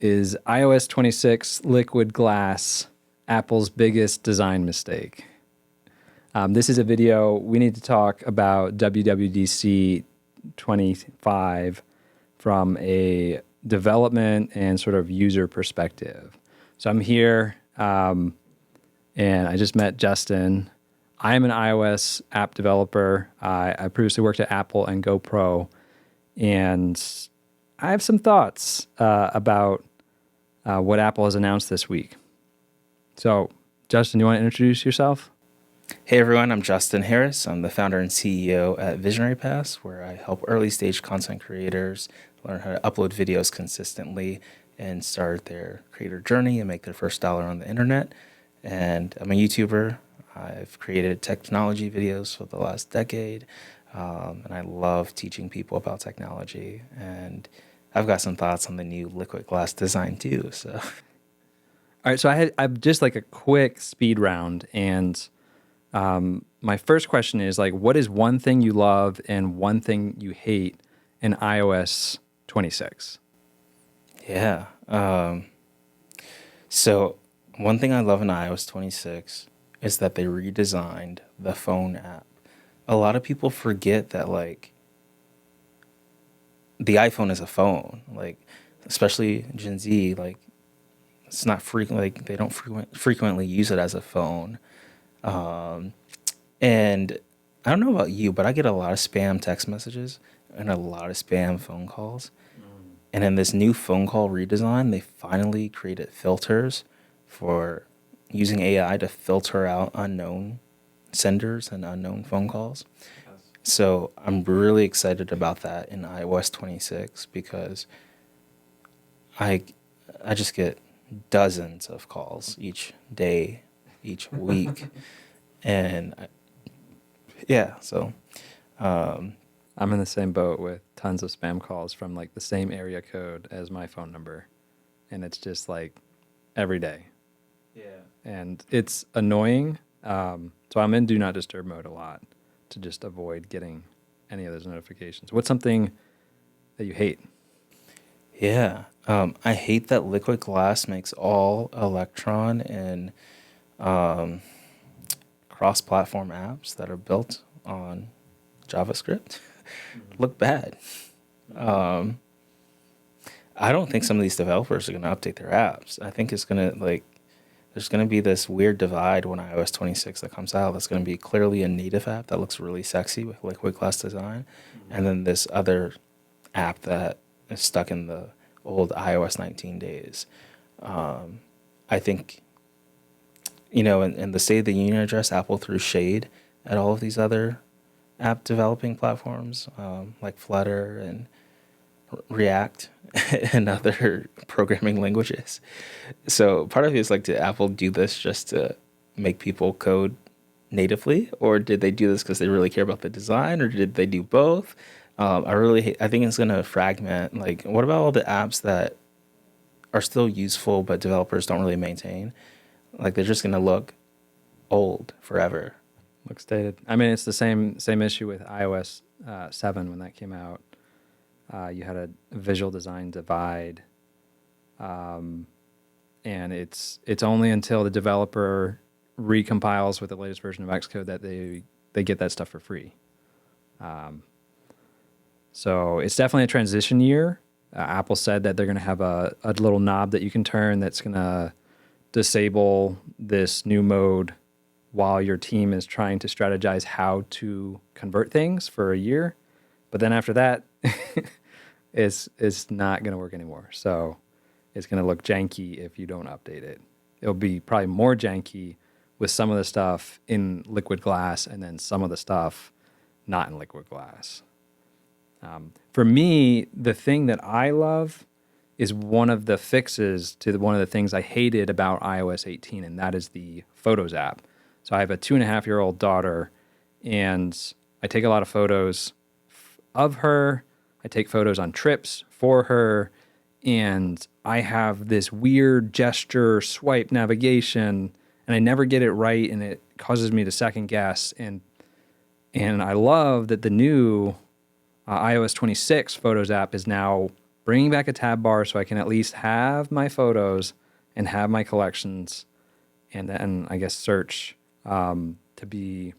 Is iOS 26 liquid glass Apple's biggest design mistake? This is a video. We need to talk about WWDC 25 from a development and sort of user perspective. So I'm here, and I just met Justin. I am an iOS app developer. I previously worked at Apple and GoPro, and I have some thoughts about what Apple has announced this week. So, Justin, you want to introduce yourself? Hey everyone, I'm Justin Harris. I'm the founder and CEO at Visionary Pass, where I help early stage content creators learn how to upload videos consistently and start their creator journey and make their first dollar on the internet. And I'm a YouTuber. I've created technology videos for the last decade, and I love teaching people about technology. And I've got some thoughts on the new liquid glass design too. So, all right. So I've just like a quick speed round, and my first question is like, what is one thing you love and one thing you hate in iOS 26? Yeah. So one thing I love in iOS 26 is that they redesigned the phone app. A lot of people forget that like the iPhone is a phone, like especially Gen Z, like it's not frequent, like they don't frequently use it as a phone. And I don't know about you, but I get a lot of spam text messages and a lot of spam phone calls. And in this new phone call redesign, they finally created filters for using AI to filter out unknown senders and unknown phone calls. Yes. So I'm really excited about that in iOS 26 because I just get dozens of calls each day, each week. And I'm in the same boat with tons of spam calls from like the same area code as my phone number. And it's just like every day. Yeah. And it's annoying. So I'm in do not disturb mode a lot to just avoid getting any of those notifications. What's something that you hate? Yeah. I hate that liquid glass makes all Electron and cross-platform apps that are built on JavaScript look bad. I don't think some of these developers are going to update their apps. I think it's going to there's going to be this weird divide when iOS 26 that comes out. That's going to be clearly a native app that looks really sexy with liquid glass design. And then this other app that is stuck in the old iOS 19 days. I think, in the State of the Union address, Apple threw shade at all of these other app developing platforms like Flutter and React and other programming languages. So part of it is like, did Apple do this just to make people code natively, or did they do this because they really care about the design, or did they do both? I think it's going to fragment. Like, what about all the apps that are still useful but developers don't really maintain? Like, they're just going to look old forever. Looks dated. I mean, it's the same issue with iOS 7 when that came out. You had a visual design divide, and it's only until the developer recompiles with the latest version of Xcode that they get that stuff for free. So it's definitely a transition year. Apple said that they're going to have a little knob that you can turn that's going to disable this new mode while your team is trying to strategize how to convert things for a year. But then after that, it's not going to work anymore. So it's going to look janky if you don't update it. It'll be probably more janky with some of the stuff in liquid glass and then some of the stuff not in liquid glass. For me, the thing that I love is one of the fixes to one of the things I hated about iOS 18, and that is the Photos app. So I have a 2.5-year-old daughter, and I take a lot of photos of her. I take photos on trips for her, and I have this weird gesture swipe navigation, and I never get it right, and it causes me to second guess. And I love that the new iOS 26 Photos app is now bringing back a tab bar so I can at least have my photos and have my collections, and then I guess search to be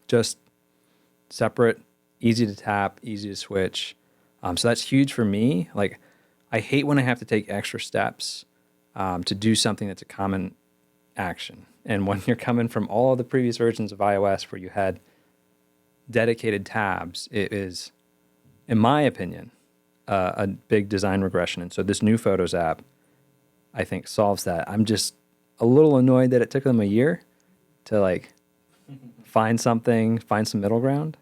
just separate, easy to tap, easy to switch. So that's huge for me. Like, I hate when I have to take extra steps to do something that's a common action. And when you're coming from all of the previous versions of iOS where you had dedicated tabs, it is, in my opinion, a big design regression. And so this new Photos app, I think, solves that. I'm just a little annoyed that it took them a year to like find some middle ground.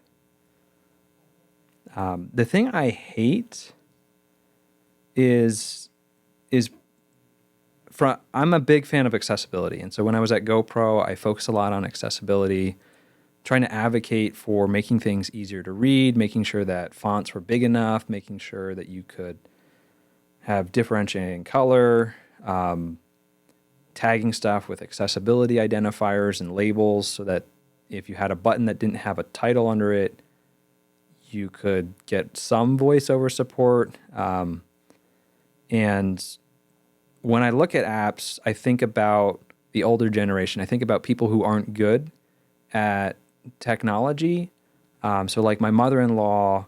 The thing I hate is I'm a big fan of accessibility. And so when I was at GoPro, I focused a lot on accessibility, trying to advocate for making things easier to read, making sure that fonts were big enough, making sure that you could have differentiating color, tagging stuff with accessibility identifiers and labels so that if you had a button that didn't have a title under it, you could get some voiceover support. And when I look at apps, I think about the older generation. I think about people who aren't good at technology. So like my mother-in-law,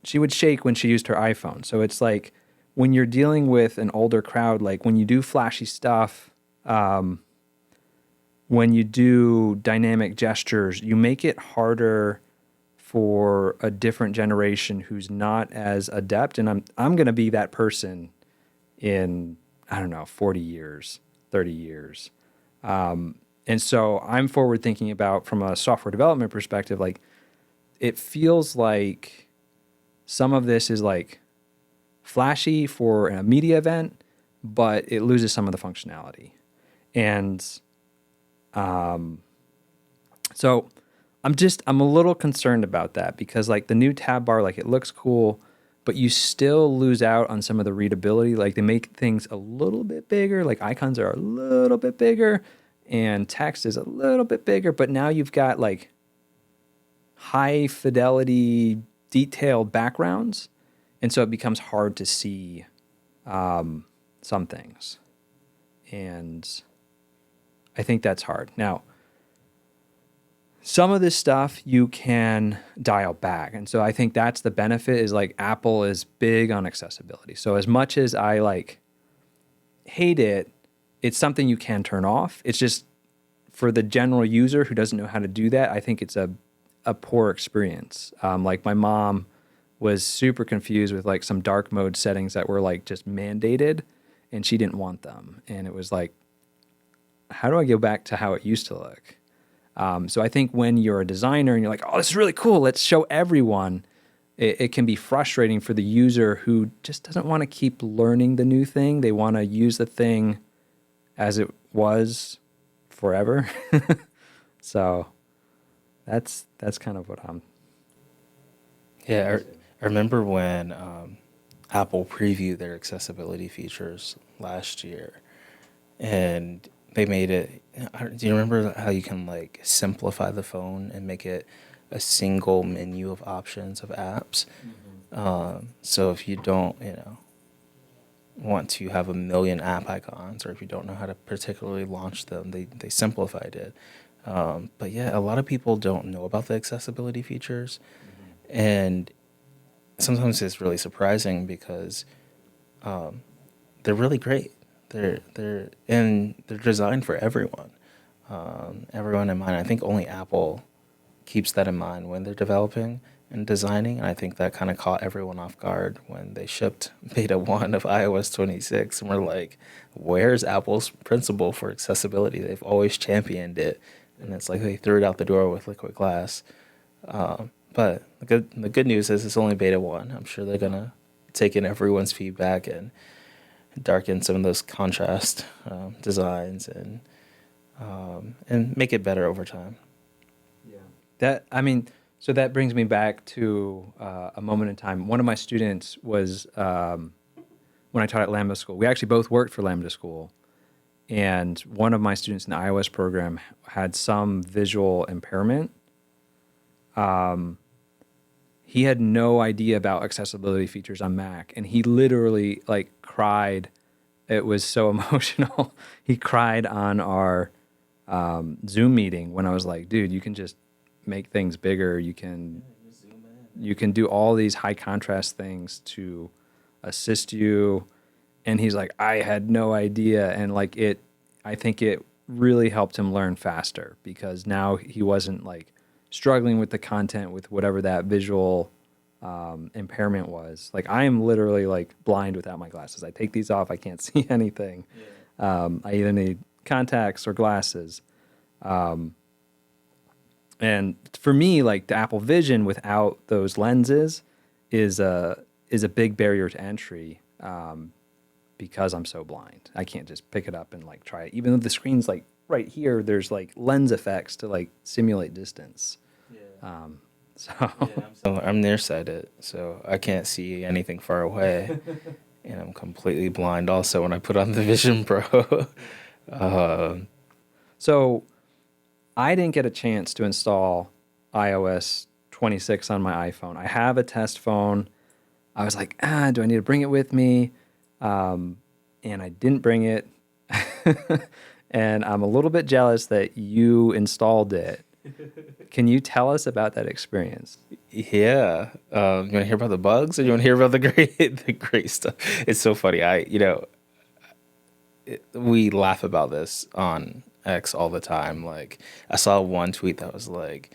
she would shake when she used her iPhone. So it's like when you're dealing with an older crowd, like when you do flashy stuff, when you do dynamic gestures, you make it harder for a different generation who's not as adept. And I'm going to be that person in, I don't know, 40 years, 30 years. And so I'm forward thinking about, from a software development perspective, like it feels like some of this is like flashy for a media event, but it loses some of the functionality. And so I'm a little concerned about that, because like the new tab bar, like it looks cool, but you still lose out on some of the readability. Like they make things a little bit bigger, like icons are a little bit bigger and text is a little bit bigger, but now you've got like high fidelity, detailed backgrounds. And so it becomes hard to see some things. And I think that's hard. Now, some of this stuff you can dial back. And so I think that's the benefit, is like Apple is big on accessibility. So as much as I like hate it, it's something you can turn off. It's just for the general user who doesn't know how to do that, I think it's a poor experience. Like my mom was super confused with like some dark mode settings that were like just mandated, and she didn't want them. And it was like, how do I go back to how it used to look? So I think when you're a designer and you're like, oh, this is really cool, let's show everyone, it can be frustrating for the user who just doesn't want to keep learning the new thing. They want to use the thing as it was forever. So that's kind of what I'm... Yeah, I remember when Apple previewed their accessibility features last year, and they made it. Do you remember how you can like simplify the phone and make it a single menu of options of apps? So if you don't, want to have a million app icons, or if you don't know how to particularly launch them, they simplified it. But yeah, a lot of people don't know about the accessibility features, and sometimes it's really surprising because they're really great. They're designed for everyone. Everyone in mind. I think only Apple keeps that in mind when they're developing and designing. And I think that kind of caught everyone off guard when they shipped beta 1 of iOS 26. And we're like, where's Apple's principle for accessibility? They've always championed it. And it's like they threw it out the door with liquid glass. But the good news is it's only beta 1. I'm sure they're going to take in everyone's feedback and darken some of those contrast designs and make it better over time. Yeah. So that brings me back to a moment in time. One of my students was, when I taught at Lambda School, we actually both worked for Lambda School. And one of my students in the iOS program had some visual impairment. he had no idea about accessibility features on Mac, and he literally like cried. It was so emotional. He cried on our Zoom meeting when I was like, dude, you can just make things bigger. You can do all these high contrast things to assist you. And he's like, I had no idea. And like I think it really helped him learn faster, because now he wasn't like struggling with the content with whatever that visual impairment was. Like, I am literally like blind without my glasses. I take these off, I can't see anything. I either need contacts or glasses. And for me, like the Apple Vision without those lenses is a big barrier to entry, because I'm so blind. I can't just pick it up and like try it. Even though the screen's like right here, there's like lens effects to like simulate distance. I'm nearsighted, so I can't see anything far away, and I'm completely blind also when I put on the Vision Pro. So I didn't get a chance to install iOS 26 on my iPhone. I have a test phone. I was like, do I need to bring it with me? And I didn't bring it. And I'm a little bit jealous that you installed it. Can you tell us about that experience? Yeah. You want to hear about the bugs, or you want to hear about the great stuff? It's so funny. We laugh about this on X all the time. Like, I saw one tweet that was like,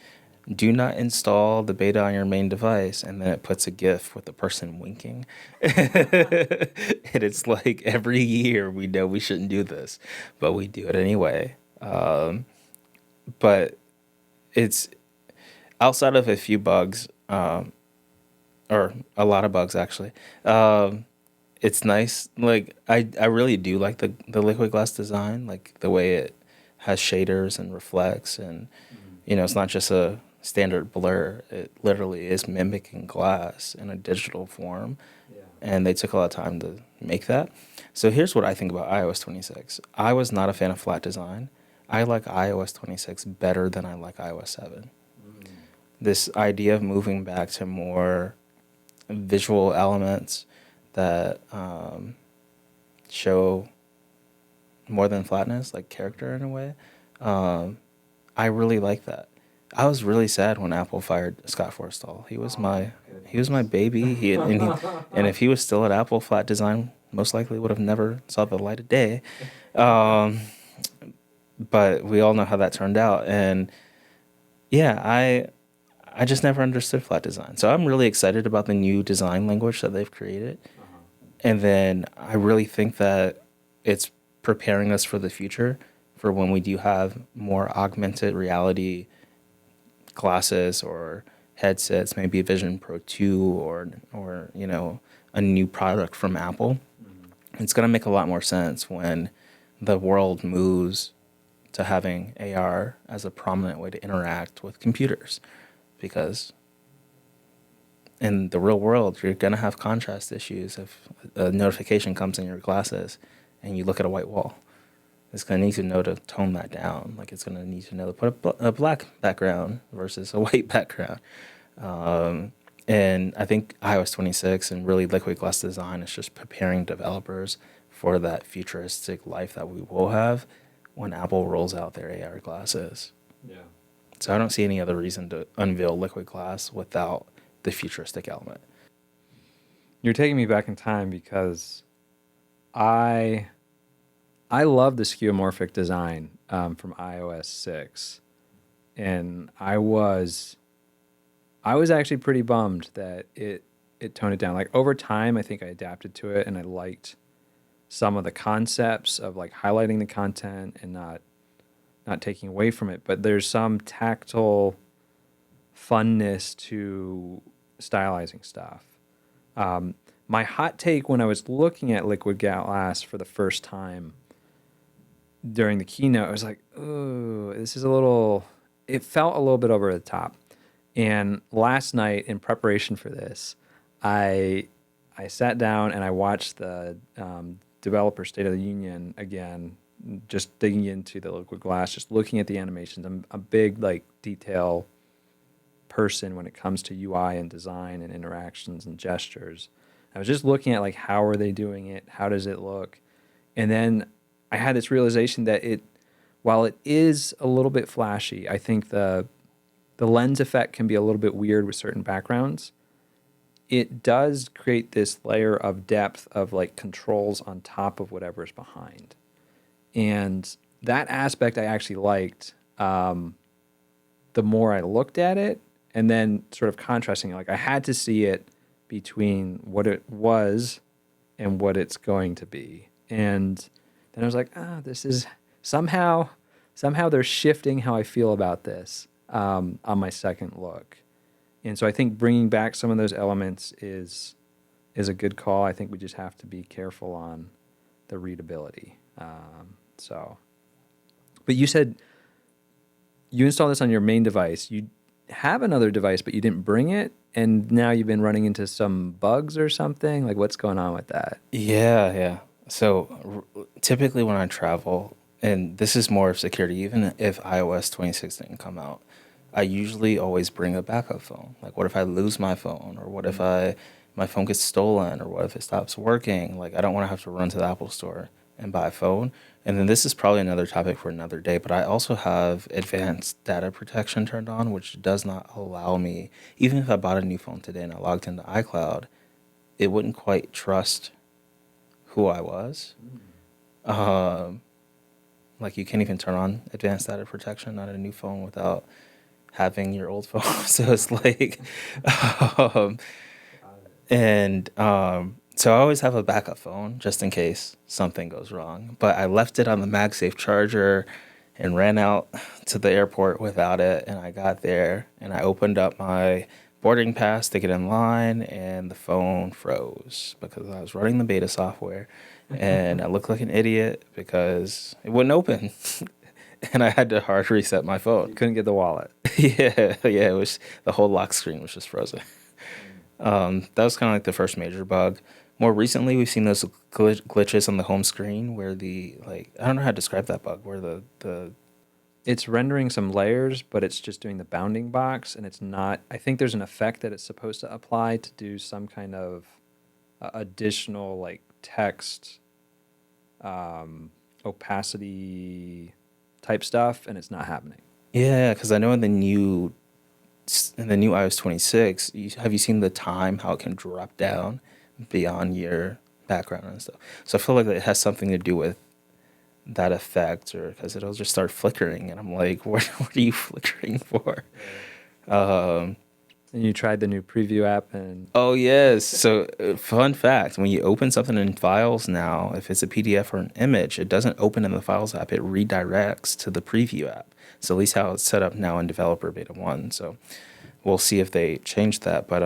do not install the beta on your main device, and then it puts a GIF with the person winking. And it's like, every year we know we shouldn't do this, but we do it anyway. But it's outside of a few bugs, or a lot of bugs actually. It's nice. Like, I really do like the liquid glass design, like the way it has shaders and reflects, and it's not just a standard blur. It literally is mimicking glass in a digital form. And they took a lot of time to make that. So here's what I think about iOS 26. I was not a fan of flat design. I like iOS 26 better than I like iOS 7. This idea of moving back to more visual elements that show more than flatness, like character in a way, I really like that. I was really sad when Apple fired Scott Forstall. He was my baby. And if he was still at Apple, flat design most likely would have never saw the light of day. But we all know how that turned out. And yeah, I just never understood flat design. So I'm really excited about the new design language that they've created. And then I really think that it's preparing us for the future, for when we do have more augmented reality glasses or headsets, maybe a Vision Pro 2 or a new product from Apple. It's going to make a lot more sense when the world moves to having AR as a prominent way to interact with computers, because in the real world, you're going to have contrast issues if a notification comes in your glasses and you look at a white wall. It's going to need to know to tone that down. Like, it's going to need to know to put a black background versus a white background. And I think iOS 26 and really liquid glass design is just preparing developers for that futuristic life that we will have when Apple rolls out their AR glasses. Yeah. So I don't see any other reason to unveil liquid glass without the futuristic element. You're taking me back in time, because I love the skeuomorphic design from iOS 6, and I was actually pretty bummed that it toned it down. Like, over time, I think I adapted to it, and I liked some of the concepts of like highlighting the content and not taking away from it. But there's some tactile funness to stylizing stuff. My hot take when I was looking at liquid glass for the first time during the keynote, I was like, oh, this is it felt a little bit over the top. And last night, in preparation for this, I sat down and I watched the Developer State of the Union again, just digging into the liquid glass, just looking at the animations. I'm a big like detail person when it comes to UI and design and interactions and gestures. I was just looking at like how are they doing it? How does it look? And then I had this realization that while it is a little bit flashy, I think the lens effect can be a little bit weird with certain backgrounds. It does create this layer of depth of like controls on top of whatever's behind. And that aspect I actually liked the more I looked at it, and then sort of contrasting it. Like I had to see it between what it was and what it's going to be. And then I was like, this is somehow they're shifting how I feel about this on my second look. And so I think bringing back some of those elements is a good call. I think we just have to be careful on the readability. But you said you installed this on your main device. You have another device, but you didn't bring it, and now you've been running into some bugs or something. Like, what's going on with that? Yeah. So typically when I travel, and this is more of security, even if iOS 26 didn't come out, I usually always bring a backup phone. Like, what if I lose my phone, or what if my phone gets stolen, or what if it stops working? Like, I don't want to have to run to the Apple store and buy a phone. And then this is probably another topic for another day, but I also have advanced data protection turned on, which does not allow me, even if I bought a new phone today and I logged into iCloud, it wouldn't quite trust who I was. Like, you can't even turn on advanced data protection on a new phone without having your old phone. So it's like, so I always have a backup phone just in case something goes wrong. But I left it on the MagSafe charger and ran out to the airport without it. And I got there and I opened up my boarding pass to get in line, and the phone froze because I was running the beta software, and I looked like an idiot because it wouldn't open. And I had to hard reset my phone. You couldn't get the wallet. Yeah, it was, the whole lock screen was just frozen. That was kind of like the first major bug. More recently, we've seen those glitches on the home screen where I don't know how to describe that bug, where It's rendering some layers, but it's just doing the bounding box, and it's not. I think there's an effect that it's supposed to apply to do some kind of additional like text opacity type stuff, and it's not happening. Yeah, because I know in the new iOS 26, have you seen the time, how it can drop down beyond your background and stuff? So I feel like it has something to do with that effect, or because it'll just start flickering, and I'm like, what are you flickering for? And you tried the new preview app, and Oh, yes. So fun fact, when you open something in Files now, if it's a PDF or an image, it doesn't open in the Files app. It redirects to the preview app. So at least how it's set up now in Developer Beta 1. So we'll see if they change that. But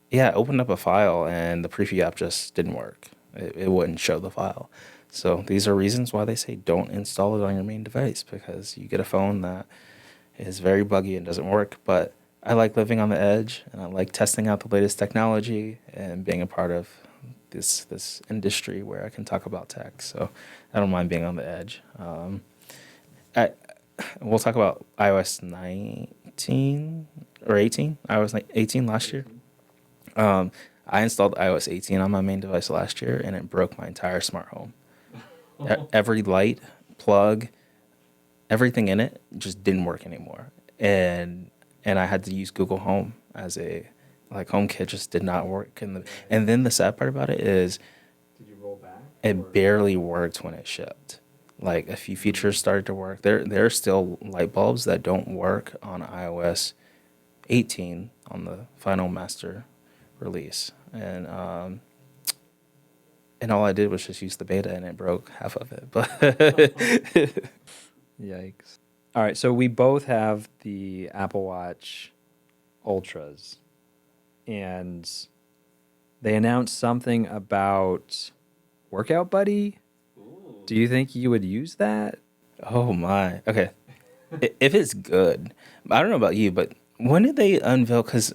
yeah, I opened up a file, and the preview app just didn't work. It wouldn't show the file. So these are reasons why they say don't install it on your main device, because you get a phone that is very buggy and doesn't work. But I like living on the edge, and I like testing out the latest technology and being a part of this industry where I can talk about tech. So I don't mind being on the edge. We'll talk about iOS 19 or 18. iOS 18 last year. I installed iOS 18 on my main device last year, and it broke my entire smart home. Every light, plug, everything in it just didn't work anymore. And I had to use Google Home as HomeKit just did not work. And then the sad part about it is, did you roll back? It barely worked when it shipped. Like, a few features started to work. There are still light bulbs that don't work on iOS 18 on the final master release. And all I did was just use the beta, and it broke half of it. But Yikes. All right, so we both have the Apple Watch Ultras, and they announced something about Workout Buddy. Ooh. Do you think you would use that? Oh my. Okay. If it's good, I don't know about you, but when did they unveil? Because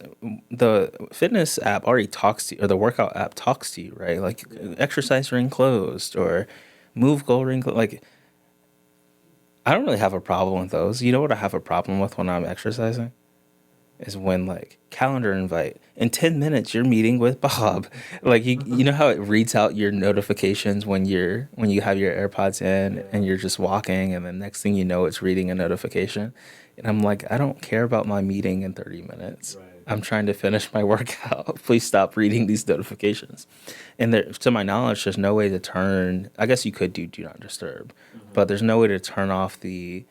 the fitness app already talks to you, or the workout app talks to you, right? Like, exercise ring closed, or move goal ring closed. Like, I don't really have a problem with those. You know what I have a problem with when I'm exercising? is when like calendar invite in 10 minutes you're meeting with Bob. Like you know how it reads out your notifications when you have your AirPods in and you're just walking, and then next thing you know it's reading a notification. And I'm like, I don't care about my meeting in 30 minutes. Right. I'm trying to finish my workout. Please stop reading these notifications. And there, to my knowledge, there's no way to turn, I guess you could do not disturb, but there's no way to turn off the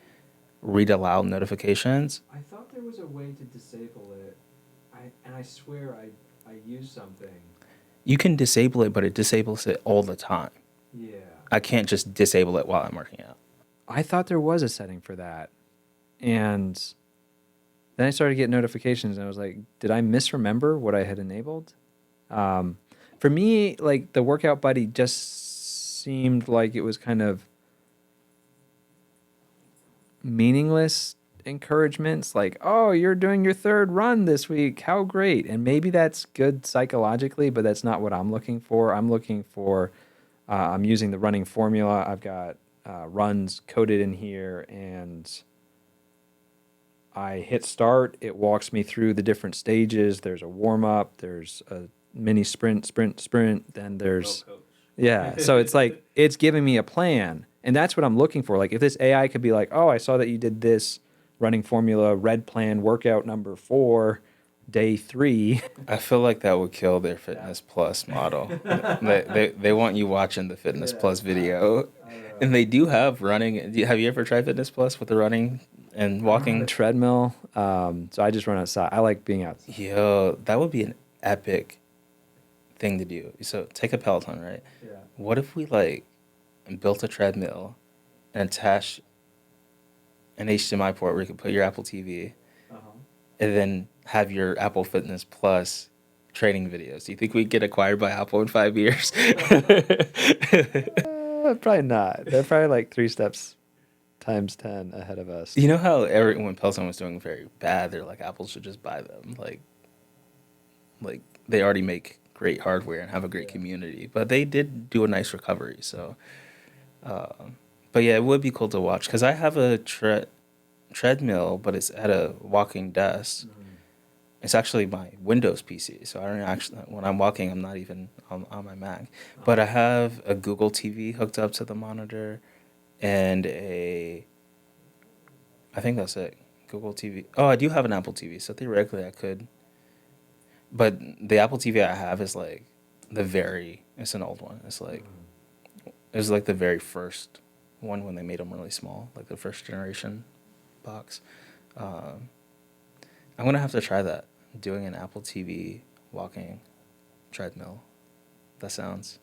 read aloud notifications. I thought there was a way to disable it. I swear I used something. You can disable it, but it disables it all the time. Yeah. I can't just disable it while I'm working out. I thought there was a setting for that. And then I started getting notifications and I was like, did I misremember what I had enabled? For me, like the workout buddy just seemed like it was kind of meaningless encouragements, like, oh, you're doing your third run this week, how great. And maybe that's good psychologically, but that's not what I'm looking for. I'm looking for I'm using the running formula. I've got runs coded in here, and I hit start, it walks me through the different stages. There's a warm up, there's a mini sprint, then there's yeah. So it's like it's giving me a plan. And that's what I'm looking for. Like if this AI could be like, oh, I saw that you did this running formula, red plan, workout number 4, day 3. I feel like that would kill their Fitness Plus model. They want you watching the Fitness Plus video. And they do have running. Have you ever tried Fitness Plus with the running and walking? Treadmill. So I just run outside. I like being outside. Yo, that would be an epic thing to do. So take a Peloton, right? Yeah. What if we like built a treadmill and attached an HDMI port where you could put your Apple TV and then have your Apple Fitness Plus training videos? Do you think we'd get acquired by Apple in 5 years? Probably not. They're probably like 3 steps times 10 ahead of us. You know how when Peloton was doing very bad, they're like, Apple should just buy them. Like they already make great hardware and have a great community, but they did do a nice recovery. So, but yeah, it would be cool to watch because I have a treadmill, but it's at a walking desk. It's actually my Windows PC, so I don't actually, when I'm walking, I'm not even on my Mac. But I have a Google TV hooked up to the monitor, and I think that's it, Google TV. Oh, I do have an Apple TV, so theoretically I could. But the Apple TV I have is like it's an old one. It's like, it was like the very first one when they made them really small, like the first generation box. I'm going to have to try that, doing an Apple TV walking treadmill. That sounds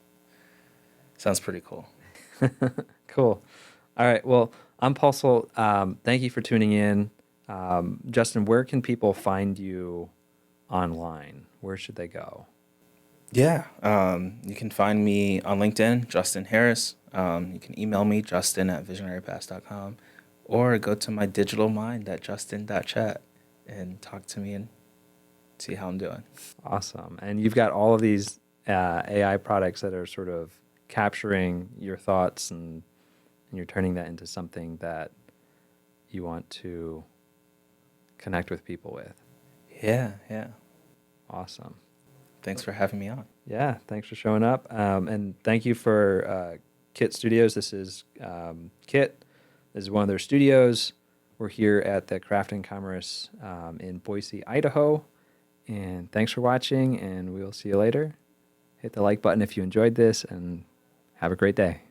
pretty cool. Cool. All right. Well, I'm Paul Solt. Thank you for tuning in. Justin, where can people find you online? Where should they go? Yeah. You can find me on LinkedIn, Justin Harris. You can email me, justin@visionarypass.com, or go to my digital mind at justin.chat and talk to me and see how I'm doing. Awesome. And you've got all of these AI products that are sort of capturing your thoughts, and you're turning that into something that you want to connect with people with. Yeah. Awesome. Thanks for having me on. Yeah, thanks for showing up. And thank you for Kit Studios. This is Kit. This is one of their studios. We're here at the Craft and Commerce in Boise, Idaho. And thanks for watching, and we'll see you later. Hit the like button if you enjoyed this, and have a great day.